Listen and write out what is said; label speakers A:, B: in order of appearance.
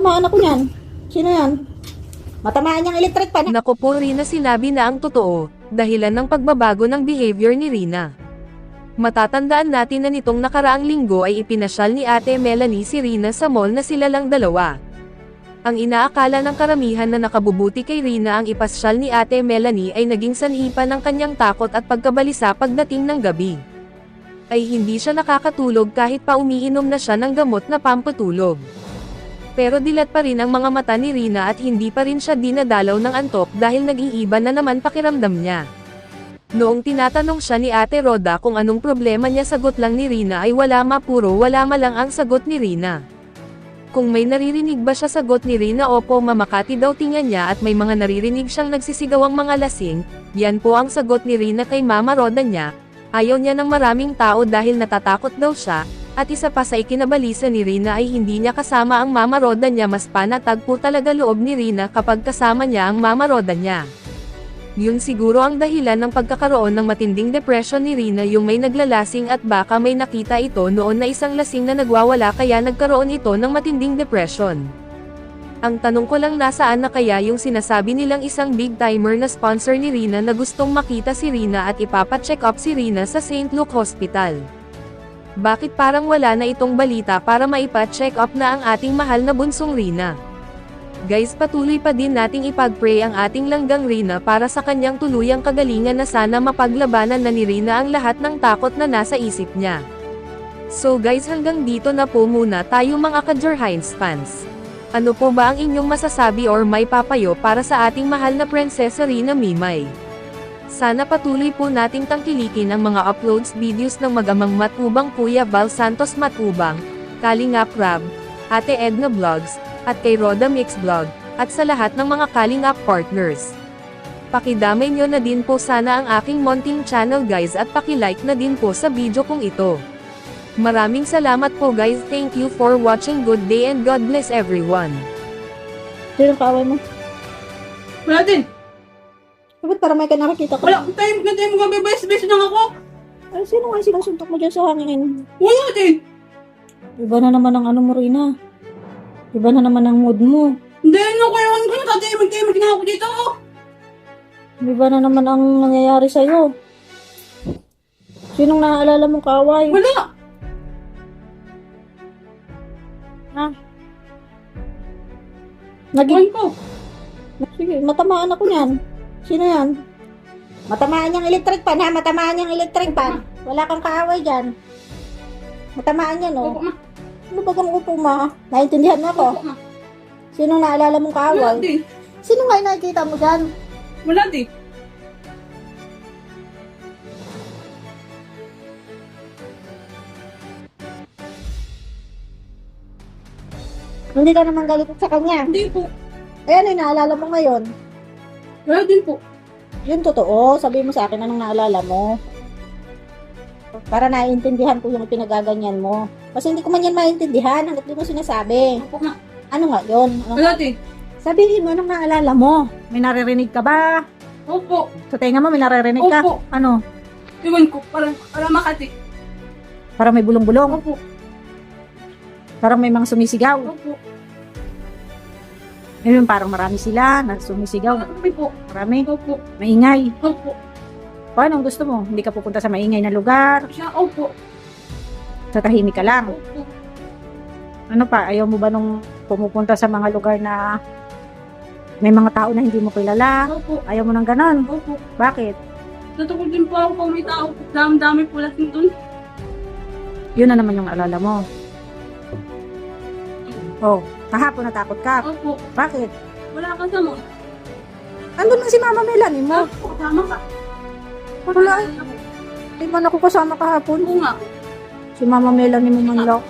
A: Tatamaan ako niyan. Sino yan? Matamaan niyang electric pan.
B: Naku po, Rina, sinabi na ang totoo, dahilan ng pagbabago ng behavior ni Rina. Matatandaan natin na nitong nakaraang linggo ay ipinasyal ni Ate Melanie si Rina sa mall na sila lang dalawa. Ang inaakala ng karamihan na nakabubuti kay Rina ang ipasyal ni Ate Melanie ay naging sanhi pa ng kanyang takot at pagkabalisa pagdating ng gabi. Ay hindi siya nakakatulog kahit pa umiinom na siya ng gamot na pampatulog. Pero dilat pa rin ang mga mata ni Rina at hindi pa rin siya dinadalaw ng antok dahil nag-iiba na naman pakiramdam niya. Noong tinatanong siya ni Ate Roda kung anong problema niya, sagot lang ni Rina ay wala wala ma lang ang sagot ni Rina. Kung may naririnig ba siya, sagot ni Rina, opo mamakati daw tingnan niya at may mga naririnig siyang nagsisigawang mga lasing, yan po ang sagot ni Rina kay Mama Roda niya. Ayaw niya ng maraming tao dahil natatakot daw siya, at isa pa sa ikinabalisa ni Rina ay hindi niya kasama ang Mama Roda niya, mas panatag po talaga loob ni Rina kapag kasama niya ang Mama Roda niya. Yun siguro ang dahilan ng pagkakaroon ng matinding depression ni Rina, yung may naglalasing at baka may nakita ito noon na isang lasing na nagwawala kaya nagkaroon ito ng matinding depression. Ang tanong ko lang, nasaan na kaya yung sinasabi nilang isang big timer na sponsor ni Rina na gustong makita si Rina at ipapacheck up si Rina sa St. Luke Hospital? Bakit parang wala na itong balita para maipa-check up na ang ating mahal na bunsong Rina? Guys, patuloy pa din nating ipag-pray ang ating langgang Rina para sa kanyang tuluyang kagalingan na sana mapaglabanan na ni Rina ang lahat ng takot na nasa isip niya. So guys, hanggang dito na po muna tayo mga ka-Jar Heinz fans. Ano po ba ang inyong masasabi or may papayo para sa ating mahal na Prinsesa Rina Mimay? Sana patuloy po nating tangkilikin ang mga uploads videos ng mag-amang Matubang Kuya Val Santos Matubang, Kalingap Rab, Ate Edna Vlogs, at kay Roda Mix Vlog, at sa lahat ng mga Kalingap partners. Pakidamay nyo na din po sana ang aking munting channel guys at pakilike na din po sa video kong ito. Maraming salamat po guys, thank you for watching, good day and God bless everyone.
A: Sino kaaway mo?
C: Wala din.
A: Bakit para may ka nakakita ko?
C: Wala akong time. Na tayo mga bebes-bes lang ako.
A: Ay, sino nga sinusuntok mo dyan sa hangin?
C: Wala din.
A: Iba na naman ang ano mo, Rina. Iba na naman ang mood mo.
C: Hindi, ano ko yun? Kung natataimag-taimag na ako dito.
A: Iba na naman ang nangyayari sa'yo. Sinong naaalala mong kaaway?
C: Wala.
A: Ha?
C: Naging ko.
A: Sige, matamaan ako niyan. Sino yan? Matamaan niyang electric pan, ha? Matamaan niyang electric pan. Wala kang kaaway dyan. Matamaan yan, oh.
C: Opo, ma.
A: Ano ba kang upo, ma? Naintindihan mo ako?
C: Opo, ma.
A: Sinong naalala mong
C: Wala
A: kaaway?
C: din.
A: Sino nga yung nakikita mo dyan?
C: Wala din.
A: Hindi ka naman galit sa kanya.
C: Hindi po.
A: Eh, ano yung naalala mo ngayon?
C: Wala din po.
A: Yun totoo. Sabi mo sa akin anong naalala mo. Para naiintindihan ko yung pinagaganyan mo. Kasi hindi ko man yan maintindihan hanggat di mo sinasabi.
C: Opo, ma.
A: Ano nga yun? Ano?
C: Wala din.
A: Sabihin mo anong naalala mo. May naririnig ka ba?
C: Opo.
A: Sa tenga mo may naririnig ka?
C: Opo.
A: Ano?
C: Iwan ko. Para Makati.
A: Parang may bulong-bulong.
C: Opo.
A: Parang may mga sumisigaw.
C: Opo.
A: Ngayon parang marami sila na sumisigaw.
C: Marami po.
A: Marami.
C: Opo.
A: Maingay.
C: Opo.
A: Paano ang gusto mo? Hindi ka pupunta sa maingay na lugar?
C: Siya, opo.
A: Sa tahimik ka lang?
C: Opo.
A: Ano pa? Ayaw mo ba nung pumupunta sa mga lugar na may mga tao na hindi mo kilala?
C: Opo.
A: Ayaw mo nang ganon?
C: Opo.
A: Bakit?
C: Natukod din po ako kung may tao. Dami po lahat dun.
A: Yun na naman yung alala mo. Oh, kahapon natakot ka.
C: Opo.
A: Bakit?
C: Wala ka sa mo.
A: Andun na si Mama Melanie mo.
C: Opo. Tama ka.
A: Wala. Di ba ako kasama kahapon?
C: Oo nga.
A: Si Mama Melanie mo man lang.